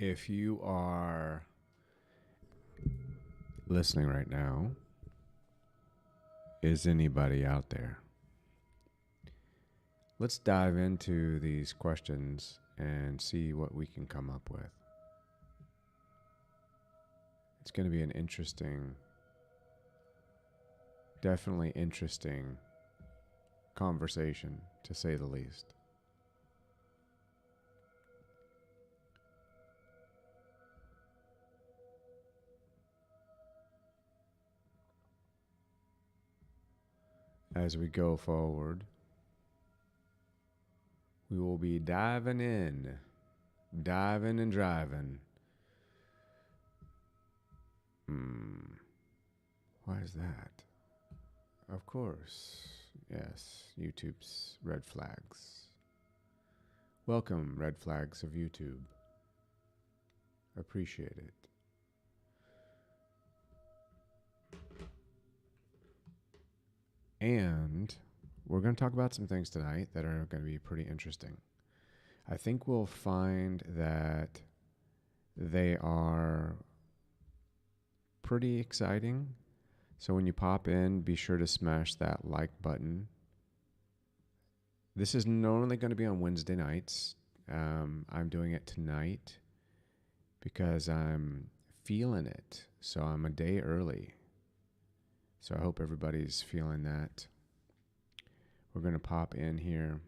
If you are listening right now, is anybody out there? Let's dive into these questions and see what we can come up with. It's going to be an interesting, definitely interesting conversation, to say the least. As we go forward, we will be diving and driving. Why is that? Of course, yes, YouTube's red flags. Welcome, red flags of YouTube. Appreciate it. And we're going to talk about some things tonight that are going to be pretty interesting. I think we'll find that they are pretty exciting. So when you pop in, be sure to smash that like button. This is normally going to be on Wednesday nights. I'm doing it tonight because I'm feeling it. So I'm a day early. So I hope everybody's feeling that. We're going to pop in here.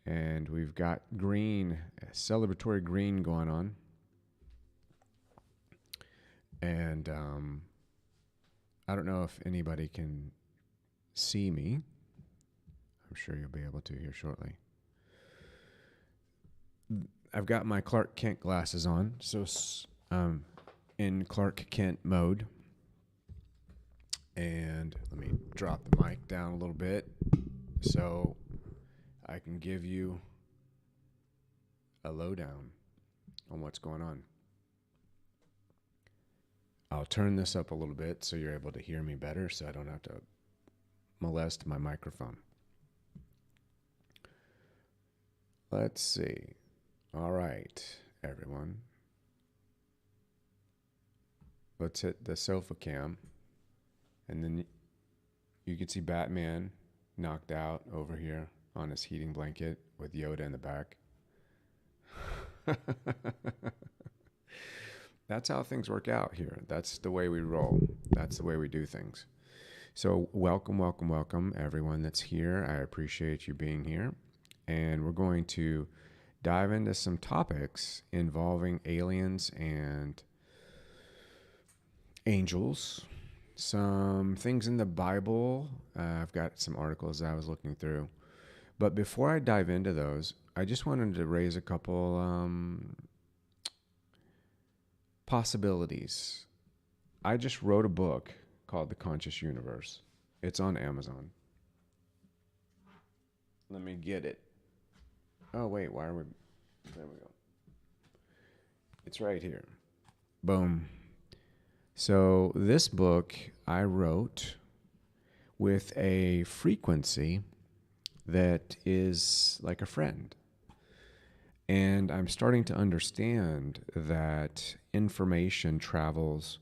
And we've got green, celebratory green going on. And I don't know if anybody can see me. I'm sure you'll be able to here shortly. I've got my Clark Kent glasses on, so in Clark Kent mode. And let me drop the mic down a little bit so I can give you a lowdown on what's going on. I'll turn this up a little bit so you're able to hear me better so I don't have to molest my microphone. Let's see. All right, everyone. Let's hit the sofa cam. And then you can see Batman knocked out over here on his heating blanket with Yoda in the back. That's how things work out here. That's the way we roll. That's the way we do things. So welcome, everyone that's here. I appreciate you being here. And we're going to dive into some topics involving aliens and angels. Some things in the Bible. I've got some articles that I was looking through. But before I dive into those, I just wanted to raise a couple possibilities. I just wrote a book called The Conscious Universe. It's on Amazon. Let me get it. Oh, wait, why are we... There we go. It's right here. Boom. So this book I wrote with a frequency that is like a friend. And I'm starting to understand that information travels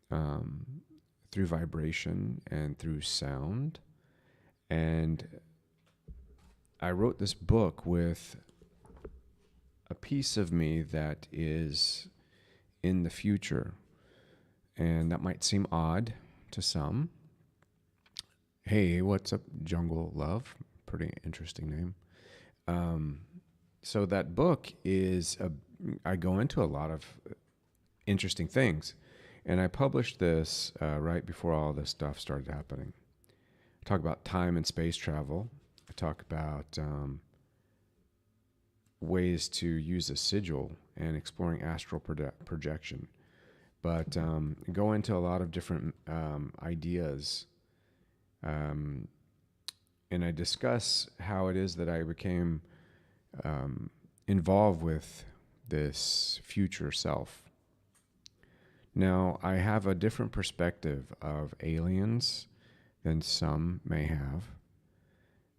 through vibration and through sound. And I wrote this book with a piece of me that is in the future. And that might seem odd to some. Hey, what's up, Jungle Love? Pretty interesting name. So that book is, I go into a lot of interesting things. And I published this right before all this stuff started happening. I talk about time and space travel. I talk about ways to use a sigil and exploring astral projection. But go into a lot of different ideas. And I discuss how it is that I became involved with this future self. Now, I have a different perspective of aliens than some may have.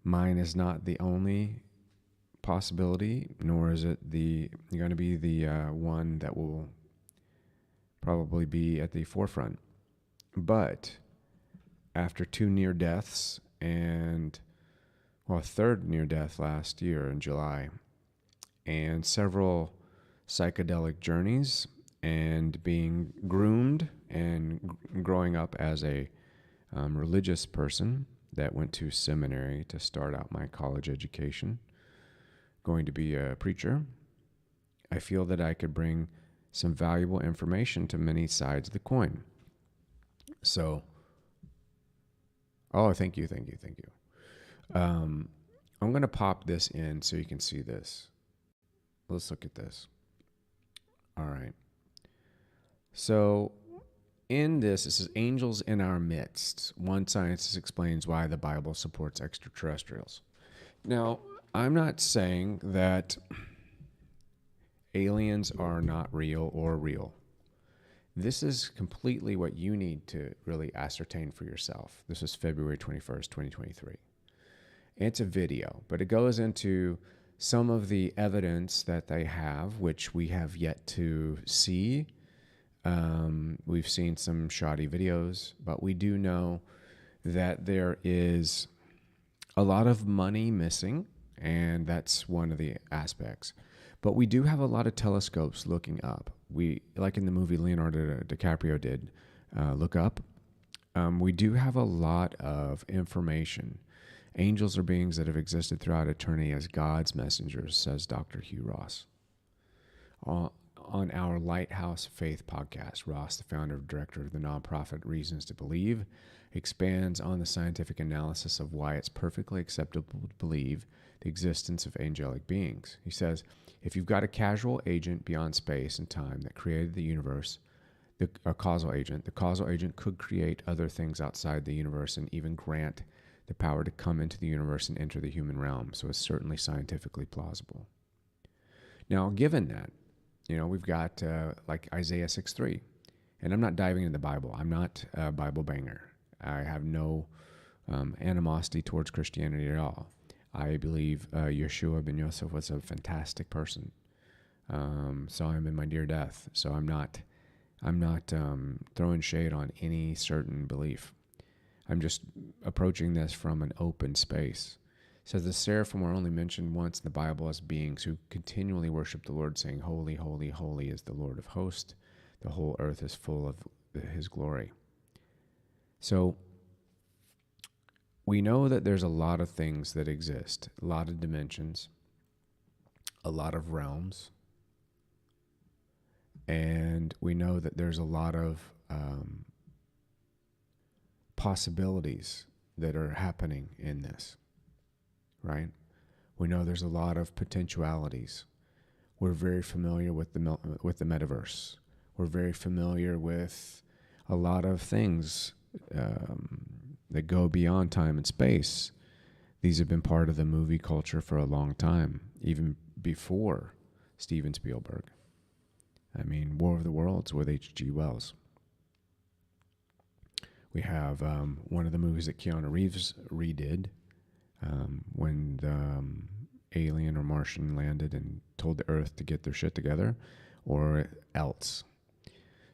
Mine is not the only possibility, nor is it going to be the one that will probably be at the forefront. But after 2 near deaths and, well, a third near death last year in July, and several psychedelic journeys, and being groomed and growing up as a religious person that went to seminary to start out my college education, going to be a preacher, I feel that I could bring some valuable information to many sides of the coin. So, thank you. I'm going to pop this in so you can see this. Let's look at this. All right. So, in this, it says, angels in our midst. One scientist explains why the Bible supports extraterrestrials. Now, I'm not saying that aliens are not real or real. This is completely what you need to really ascertain for yourself. This is February 21st, 2023. It's a video, but it goes into some of the evidence that they have, which we have yet to see. We've seen some shoddy videos, but we do know that there is a lot of money missing, and that's one of the aspects. But we do have a lot of telescopes looking up. We, like in the movie Leonardo DiCaprio did, Look Up. We do have a lot of information. Angels are beings that have existed throughout eternity as God's messengers, says Dr. Hugh Ross. On our Lighthouse Faith podcast, Ross, the founder and director of the nonprofit Reasons to Believe, expands on the scientific analysis of why it's perfectly acceptable to believe the existence of angelic beings. He says, if you've got a causal agent beyond space and time that created the universe, the causal agent could create other things outside the universe and even grant the power to come into the universe and enter the human realm. So it's certainly scientifically plausible. Now, given that, we've got like Isaiah 6:3, and I'm not diving into the Bible. I'm not a Bible banger. I have no animosity towards Christianity at all. I believe Yeshua ben Yosef was a fantastic person. Saw him in my near death. So I'm not throwing shade on any certain belief. I'm just approaching this from an open space. It says the seraphim are only mentioned once in the Bible as beings who continually worship the Lord, saying, "Holy, holy, holy is the Lord of hosts. The whole earth is full of his glory." So we know that there's a lot of things that exist, a lot of dimensions, a lot of realms, and we know that there's a lot of possibilities that are happening in this, right? We know there's a lot of potentialities. We're very familiar with the metaverse. We're very familiar with a lot of things that go beyond time and space. These have been part of the movie culture for a long time, even before Steven Spielberg. I mean, War of the Worlds with H.G. Wells. We have one of the movies that Keanu Reeves redid when the alien or Martian landed and told the Earth to get their shit together, or else.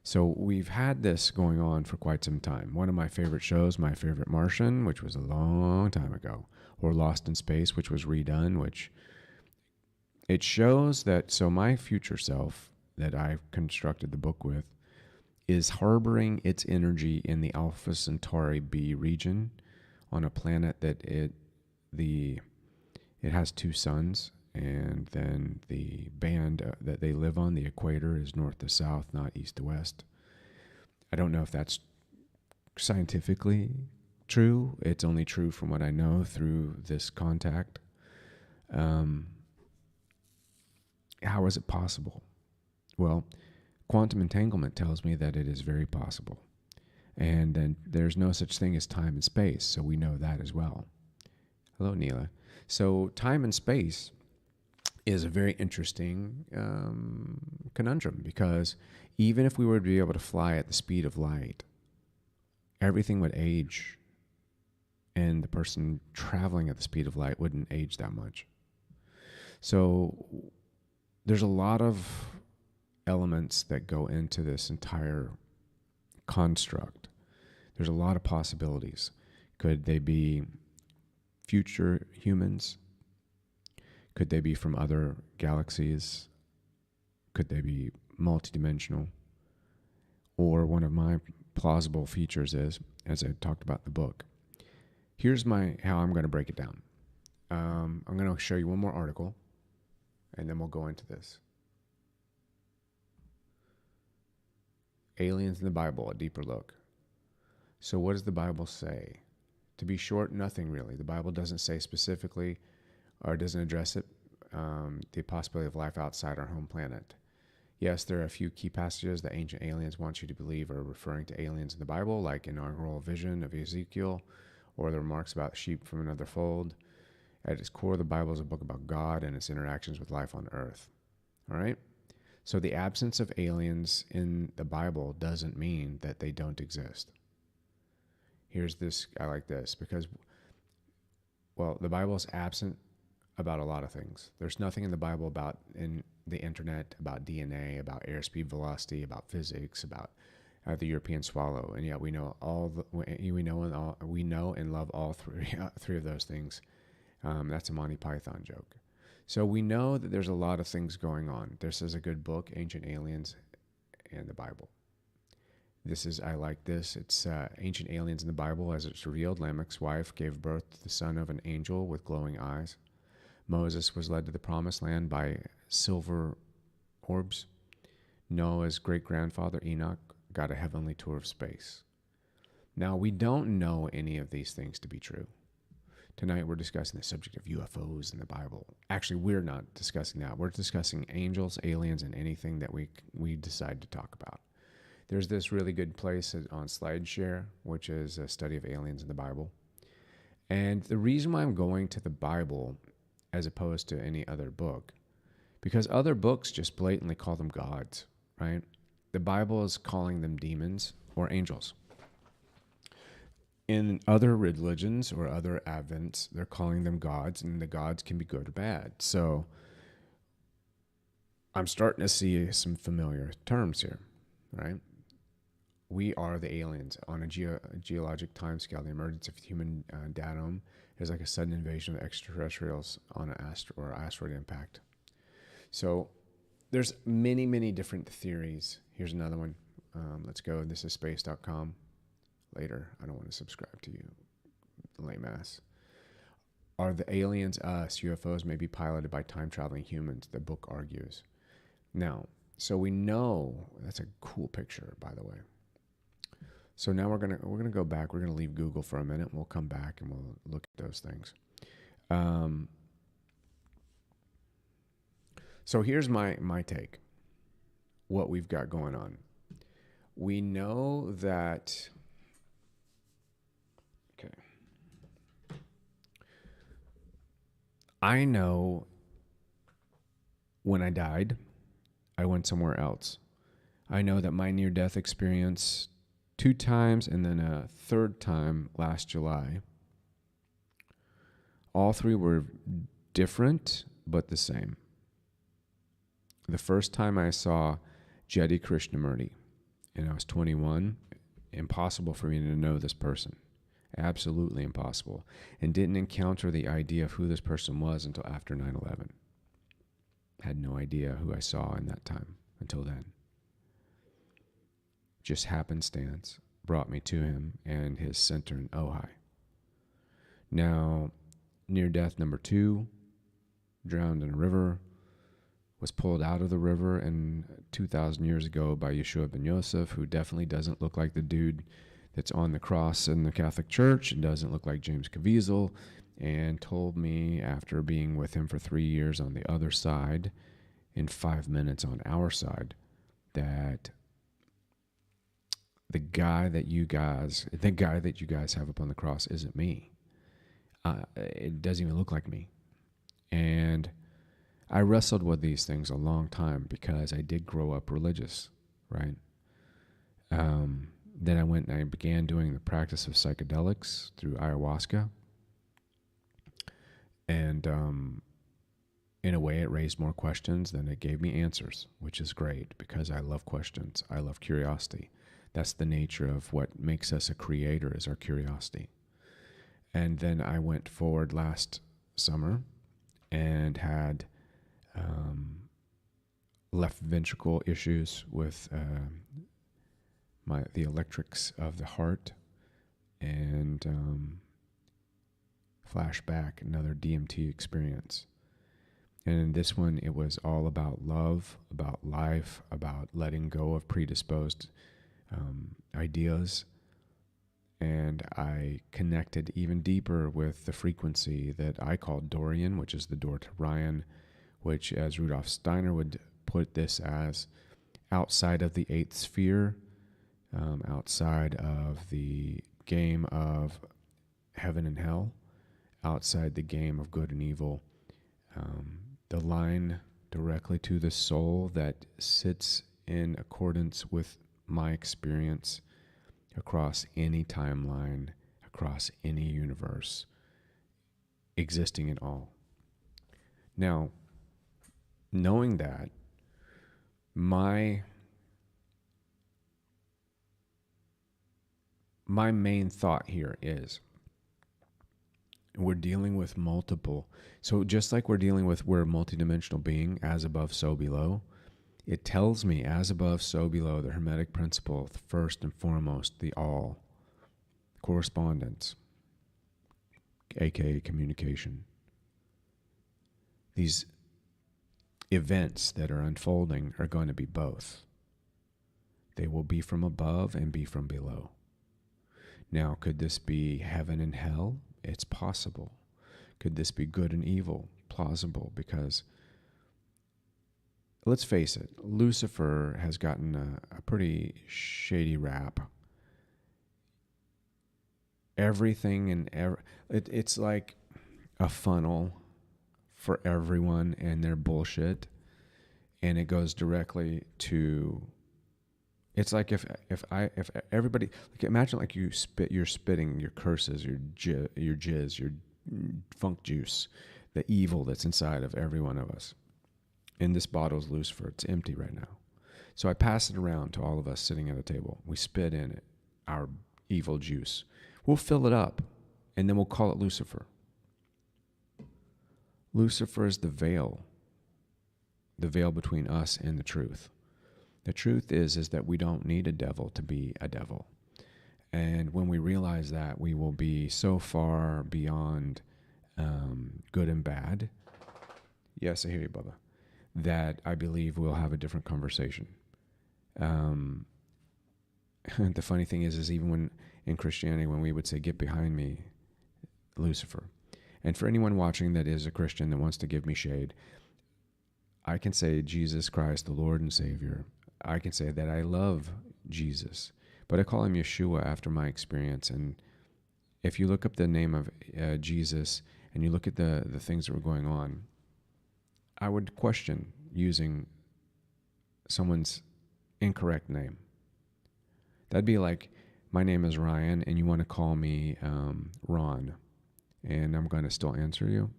So we've had this going on for quite some time. One of my favorite shows, My Favorite Martian, which was a long time ago, or Lost in Space, which was redone, which it shows that, so my future self that I've constructed the book with is harboring its energy in the Alpha Centauri B region on a planet that it has 2 suns, and then the band that they live on, the equator, is north to south, not east to west. I don't know if that's scientifically true. It's only true from what I know through this contact. How is it possible? Well, quantum entanglement tells me that it is very possible. And then there's no such thing as time and space, so we know that as well. Hello, Neela. So time and space is a very interesting conundrum, because even if we were to be able to fly at the speed of light, everything would age, and the person traveling at the speed of light wouldn't age that much. So there's a lot of elements that go into this entire construct. There's a lot of possibilities. Could they be future humans? Could they be from other galaxies? Could they be multidimensional? Or one of my plausible features is, as I talked about in the book, here's how I'm going to break it down. I'm going to show you one more article, and then we'll go into this. Aliens in the Bible, a deeper look. So what does the Bible say? To be short, nothing really. The Bible doesn't say specifically, or doesn't address it, the possibility of life outside our home planet. Yes, there are a few key passages that ancient aliens want you to believe are referring to aliens in the Bible, like inaugural vision of Ezekiel, or the remarks about sheep from another fold. At its core, the Bible is a book about God and its interactions with life on earth. All right? So the absence of aliens in the Bible doesn't mean that they don't exist. Here's this, I like this, because, well, the Bible is absent about a lot of things. There's nothing in the Bible about in the internet, about DNA, about airspeed velocity, about physics, about the European swallow, and yet we know we know and love all three of those things. That's a Monty Python joke. So we know that there's a lot of things going on. This is a good book, Ancient Aliens and the Bible. I like this. It's Ancient Aliens in the Bible. As it's revealed, Lamech's wife gave birth to the son of an angel with glowing eyes. Moses was led to the promised land by silver orbs. Noah's great-grandfather Enoch got a heavenly tour of space. Now, we don't know any of these things to be true. Tonight, we're discussing the subject of UFOs in the Bible. Actually, we're not discussing that. We're discussing angels, aliens, and anything that we decide to talk about. There's this really good place on SlideShare, which is a study of aliens in the Bible. And the reason why I'm going to the Bible as opposed to any other book, because other books just blatantly call them gods, right? The Bible is calling them demons or angels. In other religions or other advents, they're calling them gods, and the gods can be good or bad. So I'm starting to see some familiar terms here, right? We are the aliens. On a geologic timescale, the emergence of human datum is like a sudden invasion of extraterrestrials on an asteroid impact. So there's many, many different theories. Here's another one. Let's go. This is space.com. Later, I don't want to subscribe to you, lame ass. Are the aliens us? UFOs may be piloted by time-traveling humans, the book argues. Now, so we know, that's a cool picture, by the way. So now we're gonna go back. We're gonna leave Google for a minute, and we'll come back and we'll look at those things. So here's my take. What we've got going on. We know that. Okay. I know when I died, I went somewhere else. I know that my near-death experience 2 times and then a 3rd time last July, all 3 were different but the same. The first time I saw Jedi Krishnamurti, and I was 21. Impossible for me to know this person. Absolutely impossible. And didn't encounter the idea of who this person was until after 9/11. Had no idea who I saw in that time until then. Just happenstance brought me to him and his center in Ojai. Now, near death number 2, drowned in a river, was pulled out of the river and 2,000 years ago by Yeshua ben Yosef, who definitely doesn't look like the dude that's on the cross in the Catholic Church and doesn't look like James Caviezel, and told me after being with him for 3 years on the other side, in 5 minutes on our side, that the guy that you guys have up on the cross isn't me. It doesn't even look like me. And I wrestled with these things a long time because I did grow up religious, right? Then I went and I began doing the practice of psychedelics through ayahuasca. And in a way, it raised more questions than it gave me answers, which is great because I love questions. I love curiosity. That's the nature of what makes us a creator, is our curiosity. And then I went forward last summer and had left ventricle issues with the electrics of the heart, and flashback, another DMT experience. And in this one, it was all about love, about life, about letting go of predisposed ideas. And I connected even deeper with the frequency that I called Dorian, which is the door to Ryan, which, as Rudolf Steiner would put this, as outside of the eighth sphere, outside of the game of heaven and hell, outside the game of good and evil, the line directly to the soul that sits in accordance with my experience across any timeline, across any universe, existing at all. Now, knowing that, my main thought here is we're dealing with multiple. So just like we're dealing with, we're a multidimensional being, as above, so below. It tells me, as above, so below, the Hermetic principle, first and foremost, the all, correspondence, aka communication. These events that are unfolding are going to be both. They will be from above and be from below. Now, could this be heaven and hell? It's possible. Could this be good and evil? Plausible, because let's face it, Lucifer has gotten a pretty shady rap. Everything and it's like a funnel for everyone and their bullshit, and it goes directly to. It's like if everybody, like, imagine like you're spitting your curses, your jizz, your funk juice, the evil that's inside of every one of us. And this bottle's Lucifer. It's empty right now. So I pass it around to all of us sitting at a table. We spit in it, our evil juice. We'll fill it up, and then we'll call it Lucifer. Lucifer is the veil between us and the truth. The truth is that we don't need a devil to be a devil. And when we realize that, we will be so far beyond good and bad. Yes, I hear you, Bubba. That I believe we'll have a different conversation. The funny thing is even when in Christianity, when we would say, "Get behind me, Lucifer." And for anyone watching that is a Christian that wants to give me shade, I can say Jesus Christ, the Lord and Savior. I can say that I love Jesus, but I call him Yeshua after my experience. And if you look up the name of Jesus and you look at the things that were going on, I would question using someone's incorrect name. That'd be like, my name is Ryan and you want to call me Ron, and I'm going to still answer you,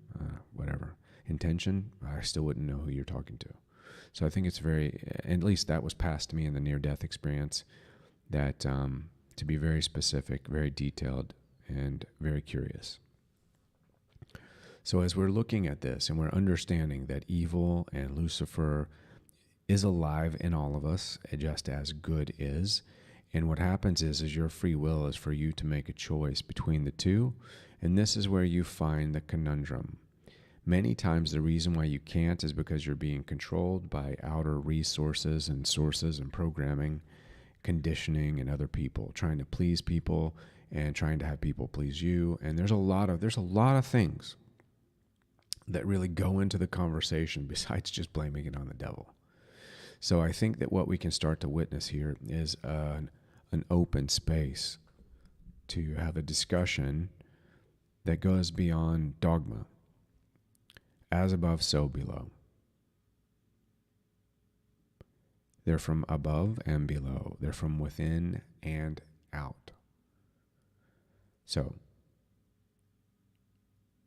whatever. Intention, I still wouldn't know who you're talking to. So I think it's at least that was passed to me in the near-death experience, that to be very specific, very detailed, and very curious. So as we're looking at this and we're understanding that evil and Lucifer is alive in all of us, just as good is, and what happens is your free will is for you to make a choice between the two, and this is where you find the conundrum. Many times the reason why you can't is because you're being controlled by outer resources and sources and programming, conditioning, and other people, trying to please people and trying to have people please you. And there's a lot of things that really go into the conversation besides just blaming it on the devil. So I think that what we can start to witness here is an open space to have a discussion that goes beyond dogma. As above, so below. They're from above and below. They're from within and out. So,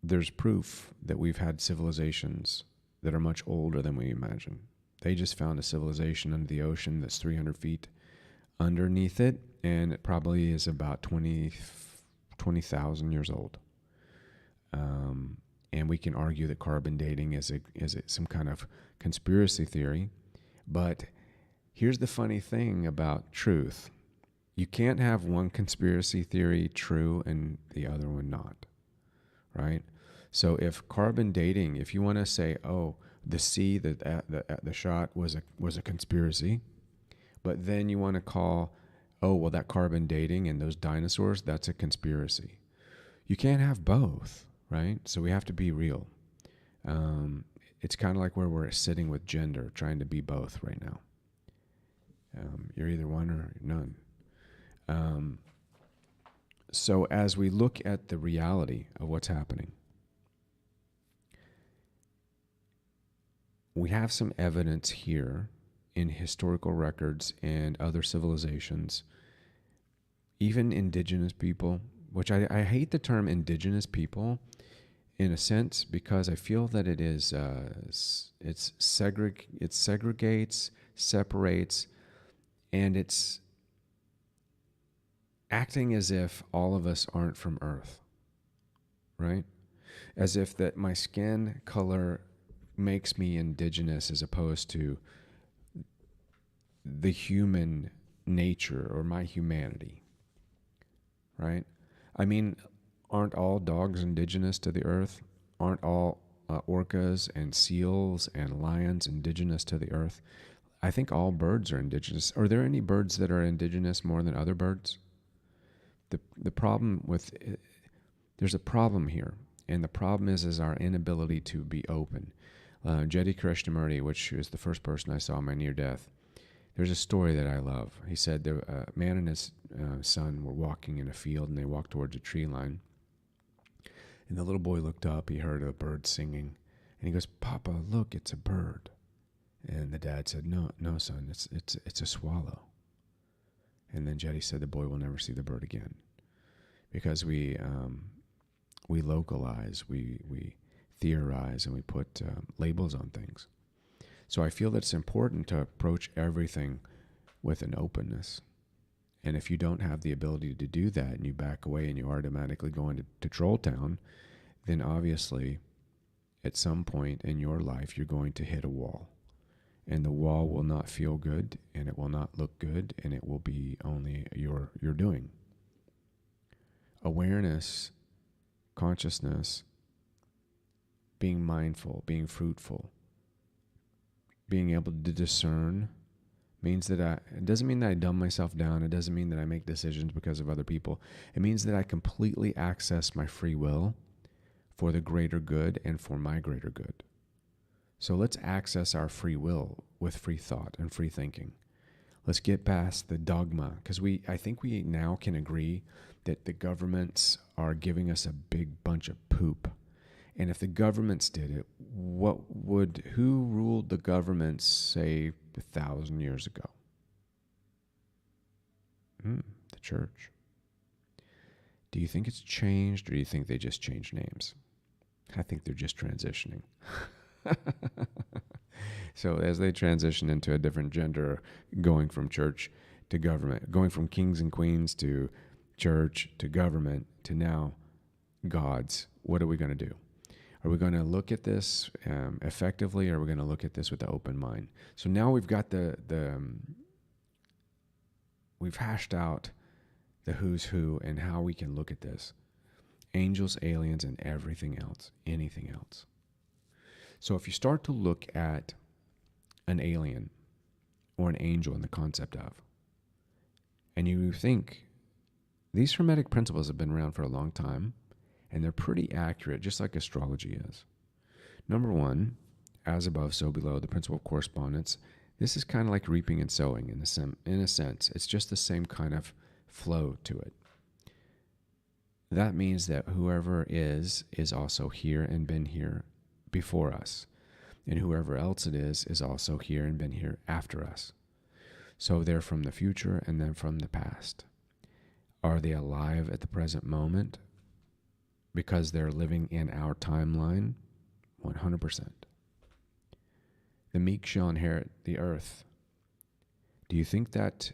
there's proof that we've had civilizations that are much older than we imagine. They just found a civilization under the ocean that's 300 feet underneath it, and it probably is about 20,000 years old. And we can argue that carbon dating is some kind of conspiracy theory. But here's the funny thing about truth. You can't have one conspiracy theory true and the other one not, right? So if carbon dating, if you want to say, oh, the shot was a conspiracy, but then you want to call, oh, well, that carbon dating and those dinosaurs, that's a conspiracy. You can't have both, right? So we have to be real. It's kind of like where we're sitting with gender, trying to be both right now. You're either one or none. So as we look at the reality of what's happening, we have some evidence here in historical records and other civilizations, even indigenous people, which I hate the term indigenous people in a sense because I feel that it is it segregates, separates, and it's acting as if all of us aren't from Earth, right? As if that my skin color makes me indigenous as opposed to the human nature or my humanity, right? I mean, aren't all dogs indigenous to the earth? Aren't all orcas and seals and lions indigenous to the earth? I think all birds are indigenous. Are there any birds that are indigenous more than other birds? The problem with there's a problem here, and the problem is our inability to be open. Jeti Krishnamurti, which was the first person I saw in my near death, there's a story that I love. He said a man and his son were walking in a field, and they walked towards a tree line. And the little boy looked up. He heard a bird singing, and he goes, "Papa, look, it's a bird." And the dad said, "No, son, it's a swallow." And then Jeti said the boy will never see the bird again, because we localize, we theorize, and we put labels on things. So I feel that it's important to approach everything with an openness. And if you don't have the ability to do that, and you back away and you automatically go into Troll Town, then obviously at some point in your life you're going to hit a wall. And the wall will not feel good, and it will not look good, and it will be only your doing. Awareness, consciousness, being mindful, being fruitful, being able to discern means that it doesn't mean that I dumb myself down. It doesn't mean that I make decisions because of other people. It means that I completely access my free will for the greater good and for my greater good. So let's access our free will with free thought and free thinking. Let's get past the dogma, because I think we now can agree that the governments are giving us a big bunch of poop. And if the governments did it, who ruled the governments, say, 1,000 years ago? The church. Do you think it's changed, or do you think they just changed names? I think they're just transitioning. So as they transition into a different gender, going from church to government, going from kings and queens to church to government to now gods, what are we going to do? Are we going to look at this effectively, or are we going to look at this with an open mind? So now we've got we've hashed out the who's who and how we can look at this. Angels, aliens, and everything else, anything else. So if you start to look at an alien or an angel in the concept of, and you think these Hermetic principles have been around for a long time, and they're pretty accurate, just like astrology is. Number one, as above, so below, the principle of correspondence. This is kind of like reaping and sowing in a sense. It's just the same kind of flow to it. That means that whoever is also here and been here before us. And whoever else it is also here and been here after us. So they're from the future and then from the past. Are they alive at the present moment because they're living in our timeline? 100%. the meek shall inherit the earth. Do you think that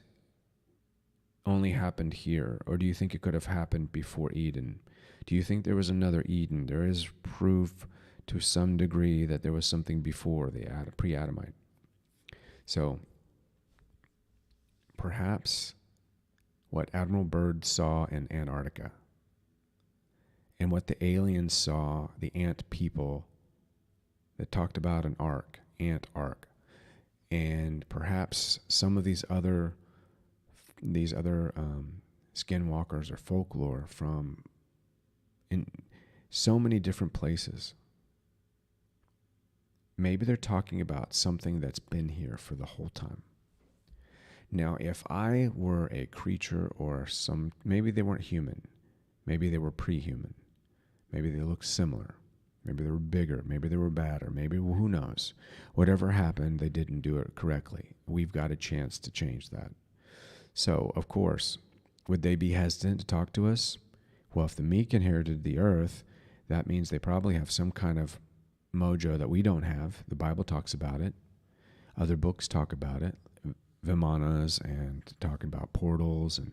only happened here, or do you think it could have happened before Eden? Do you think there was another Eden? There is proof to some degree that there was something before the pre-Adamite. So perhaps what Admiral Byrd saw in Antarctica and what the aliens saw, the ant people that talked about an ark, ant ark, and perhaps some of these other skinwalkers or folklore from in so many different places. Maybe they're talking about something that's been here for the whole time. Now, if I were a creature or maybe they weren't human, maybe they were pre-human, maybe they looked similar, maybe they were bigger, maybe they were badder, maybe, well, who knows? Whatever happened, they didn't do it correctly. We've got a chance to change that. So, of course, would they be hesitant to talk to us? Well, if the meek inherited the earth, that means they probably have some kind of mojo that we don't have. The Bible talks about it. Other books talk about it. Vimanas, and talking about portals and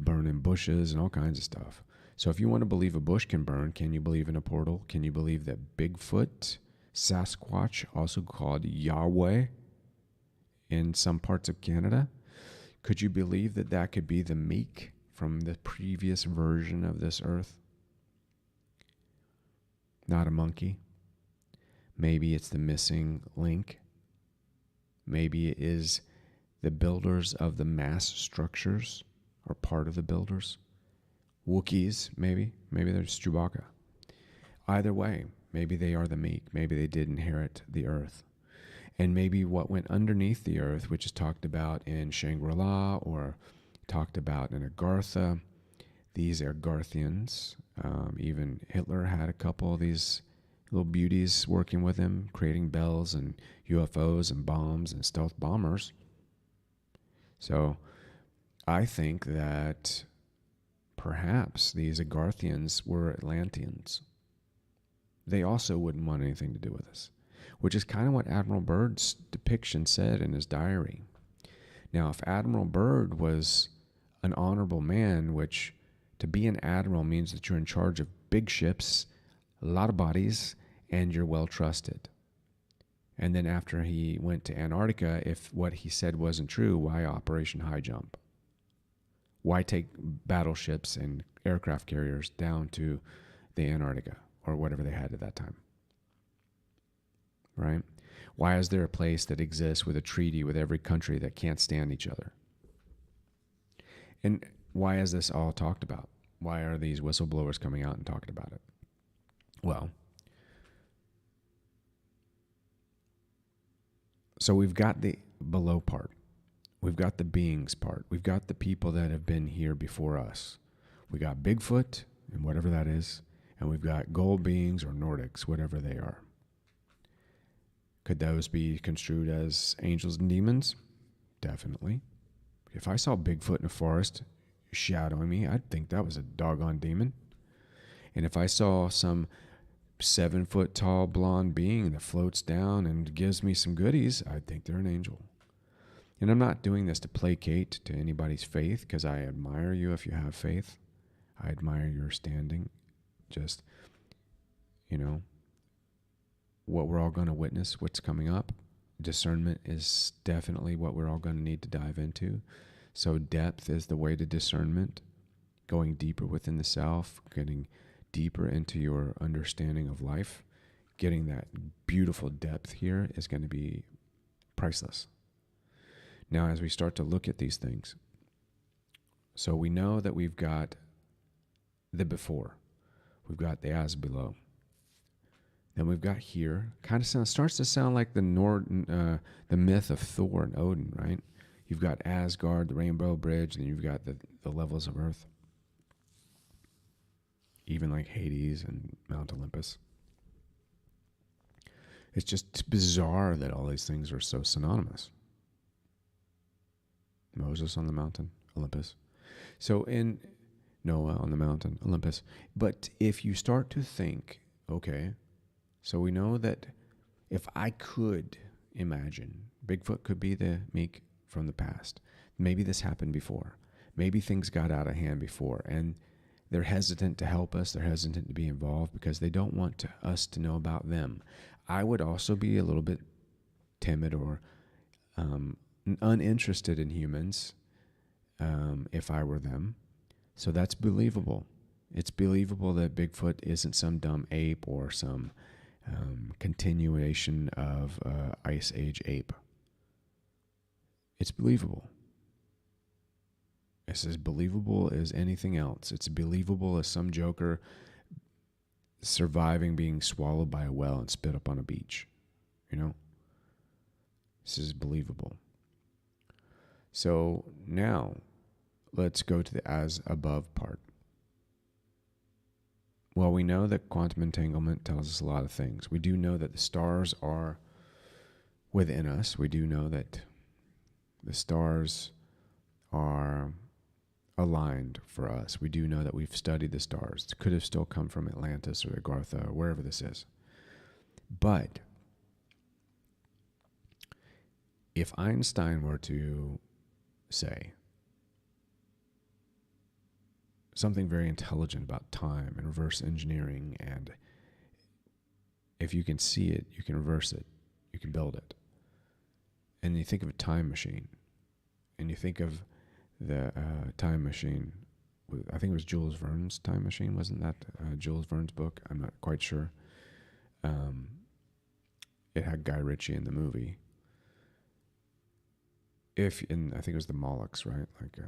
burning bushes and all kinds of stuff. So if you want to believe a bush can burn, can you believe in a portal? Can you believe that Bigfoot, Sasquatch, also called Yahweh in some parts of Canada, could you believe that that could be the meek from the previous version of this earth? Not a monkey. Maybe it's the missing link. Maybe it is the builders of the mass structures, or part of the builders. Wookiees, maybe. Maybe there's Chewbacca. Either way, maybe they are the meek. Maybe they did inherit the earth. And maybe what went underneath the earth, which is talked about in Shangri-La or talked about in Agartha, these are Garthians. Even Hitler had a couple of these little beauties working with him, creating bells and UFOs and bombs and stealth bombers. So I think that perhaps these Agarthians were Atlanteans. They also wouldn't want anything to do with us, which is kind of what Admiral Byrd's depiction said in his diary. Now, if Admiral Byrd was an honorable man, which to be an admiral means that you're in charge of big ships, a lot of bodies, and you're well trusted. And then after he went to Antarctica, if what he said wasn't true, why Operation High Jump? Why take battleships and aircraft carriers down to the Antarctica or whatever they had at that time? Right? Why is there a place that exists with a treaty with every country that can't stand each other? And why is this all talked about? Why are these whistleblowers coming out and talking about it? Well, so we've got the below part. We've got the beings part. We've got the people that have been here before us. We got Bigfoot and whatever that is, and we've got gold beings or Nordics, whatever they are. Could those be construed as angels and demons? Definitely. If I saw Bigfoot in a forest shadowing me, I'd think that was a doggone demon. And if I saw some 7-foot tall blonde being that floats down and gives me some goodies, I'd think they're an angel. And I'm not doing this to placate to anybody's faith, because I admire you if you have faith. I admire your standing. Just, what we're all going to witness, what's coming up. Discernment is definitely what we're all going to need to dive into. So depth is the way to discernment, going deeper within the self, getting deeper into your understanding of life. Getting that beautiful depth here is going to be priceless. Now, as we start to look at these things, so we know that we've got the before, we've got the as below. Then we've got here, starts to sound like the myth of Thor and Odin, right? You've got Asgard, the Rainbow Bridge, and you've got the levels of Earth. Even like Hades and Mount Olympus. It's just bizarre that all these things are so synonymous. Moses on the mountain, Olympus. So in Noah on the mountain, Olympus. But if you start to think, okay, so we know that if I could imagine. Bigfoot could be the Meek from the past. Maybe this happened before. Maybe things got out of hand before, and they're hesitant to help us. They're hesitant to be involved because they don't want us to know about them. I would also be a little bit timid or uninterested in humans if I were them. So that's believable. It's believable that Bigfoot isn't some dumb ape or some continuation of Ice Age ape. It's believable. It's as believable as anything else. It's believable as some joker surviving being swallowed by a whale and spit up on a beach. You know? This is believable. So now, let's go to the as above part. Well, we know that quantum entanglement tells us a lot of things. We do know that the stars are within us. We do know that the stars are aligned for us. We do know that we've studied the stars. It could have still come from Atlantis or Agartha or wherever this is. But if Einstein were to say something very intelligent about time and reverse engineering, and if you can see it, you can reverse it, you can build it. And you think of a time machine, and you think of the time machine, I think it was Jules Verne's Time Machine, wasn't that Jules Verne's book? I'm not quite sure. It had Guy Ritchie in the movie. I think it was the Molochs, right? Like,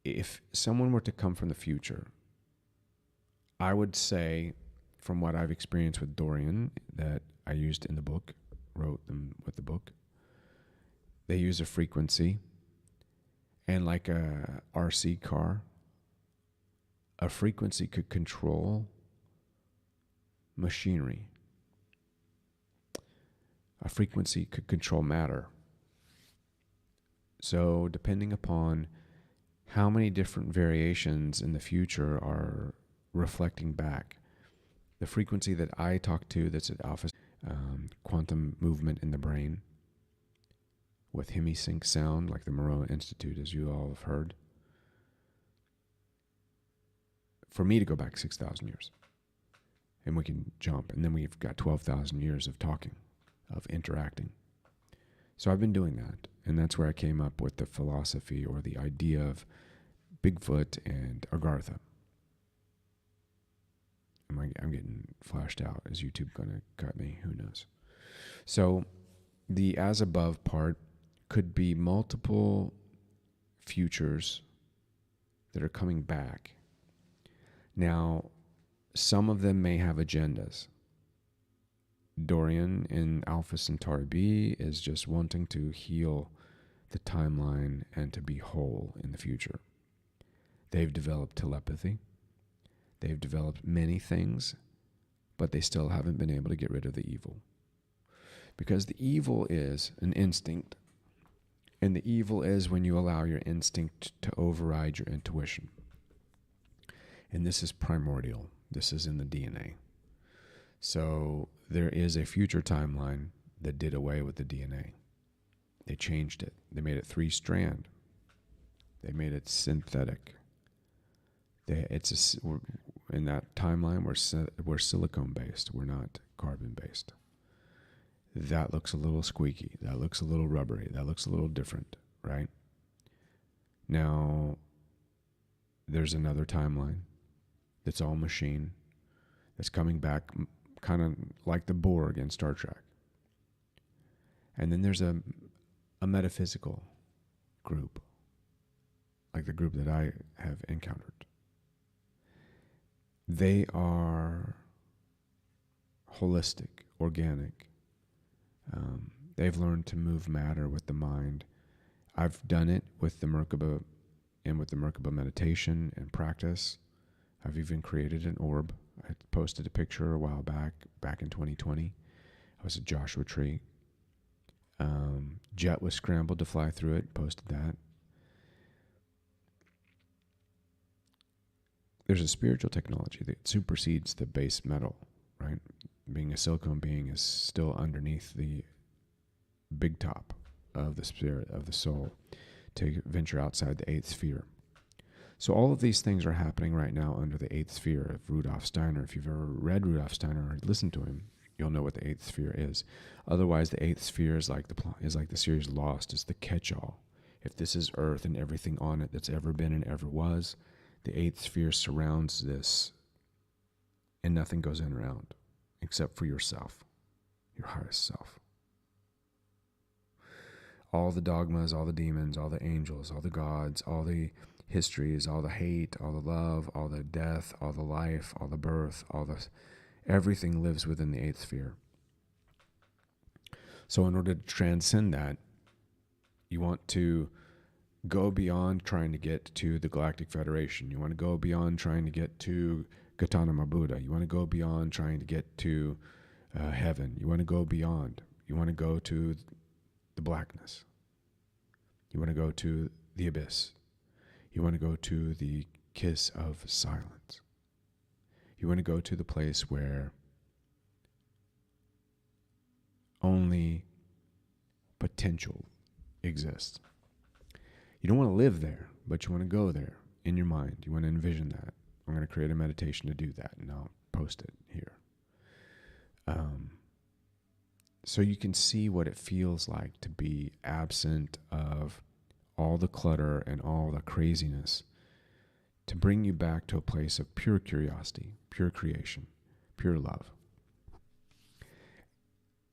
if someone were to come from the future, I would say, from what I've experienced with Dorian, that I used in the book, wrote them with the book, they use a frequency, and like a RC car, a frequency could control machinery. A frequency could control matter. So depending upon how many different variations in the future are reflecting back, the frequency that I talk to that's at alpha, quantum movement in the brain, with hemisync sound, like the Moreau Institute, as you all have heard, for me to go back 6,000 years. And we can jump, and then we've got 12,000 years of talking, of interacting. So I've been doing that, and that's where I came up with the philosophy or the idea of Bigfoot and Agartha. I'm getting flashed out. Is YouTube going to cut me? Who knows? So the as above part could be multiple futures that are coming back. Now, some of them may have agendas. Dorian in Alpha Centauri B is just wanting to heal the timeline and to be whole in the future. They've developed telepathy. They've developed many things, but they still haven't been able to get rid of the evil. Because the evil is an instinct, and the evil is when you allow your instinct to override your intuition. And this is primordial. This is in the DNA. So there is a future timeline that did away with the DNA. They changed it. They made it 3-strand. They made it synthetic. In that timeline, we're silicone-based. We're not carbon-based. That looks a little squeaky. That looks a little rubbery. That looks a little different, right? Now, there's another timeline that's all machine, that's coming back kind of like the Borg in Star Trek. And then there's a metaphysical group, like the group that I have encountered. They are holistic, organic. They've learned to move matter with the mind. I've done it with the Merkaba and with the Merkaba meditation and practice. I've even created an orb. I posted a picture a while back in 2020. I was at Joshua Tree. Jet was scrambled to fly through it, posted that. There's a spiritual technology that supersedes the base metal, right? being a silicone being, is still underneath the big top of the spirit, of the soul, to venture outside the eighth sphere. So all of these things are happening right now under the eighth sphere of Rudolf Steiner. If you've ever read Rudolf Steiner or listened to him, you'll know what the eighth sphere is. Otherwise, the eighth sphere is like the series Lost. It's the catch-all. If this is Earth and everything on it that's ever been and ever was, the eighth sphere surrounds this, and nothing goes in or out except for yourself, your highest self. All the dogmas, all the demons, all the angels, all the gods, all the histories, all the hate, all the love, all the death, all the life, all the birth, everything lives within the eighth sphere. So in order to transcend that, you want to go beyond trying to get to the Galactic Federation. You want to go beyond trying to get to Gautama Buddha. You want to go beyond trying to get to heaven. You want to go beyond. You want to go to the blackness. You want to go to the abyss. You want to go to the kiss of silence. You want to go to the place where only potential exists. You don't want to live there, but you want to go there in your mind. You want to envision that. I'm going to create a meditation to do that, and I'll post it here. So you can see what it feels like to be absent of all the clutter and all the craziness, to bring you back to a place of pure curiosity, pure creation, pure love.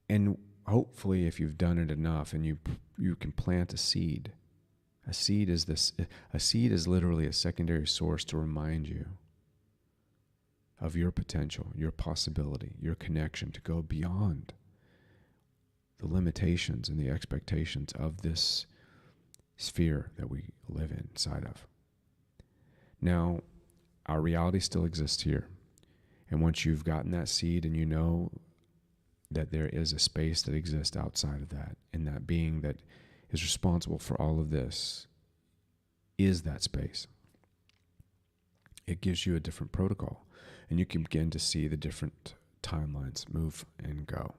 And hopefully, if you've done it enough and you can plant a seed. A seed is literally a secondary source to remind you of your potential, your possibility, your connection to go beyond the limitations and the expectations of this sphere that we live inside of. Now, our reality still exists here. And once you've gotten that seed and you know that there is a space that exists outside of that, and that being that is responsible for all of this is that space, it gives you a different protocol, and you can begin to see the different timelines move and go.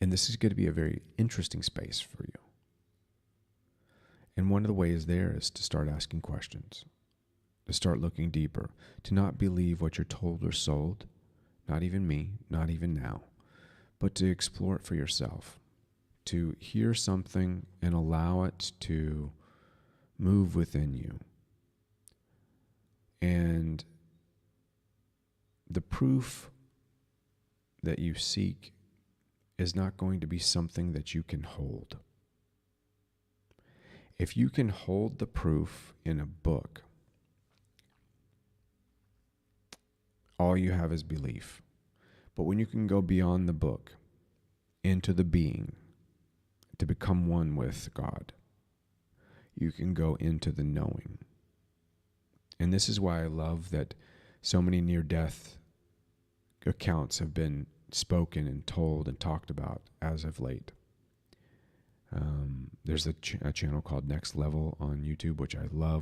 And this is going to be a very interesting space for you. And one of the ways there is to start asking questions, to start looking deeper, to not believe what you're told or sold, not even me, not even now, but to explore it for yourself, to hear something and allow it to move within you. And the proof that you seek is not going to be something that you can hold. If you can hold the proof in a book, all you have is belief. But when you can go beyond the book into the being, to become one with God, you can go into the knowing. And this is why I love that so many near-death accounts have been spoken and told and talked about as of late. There's a channel called Next Level on YouTube, which I love,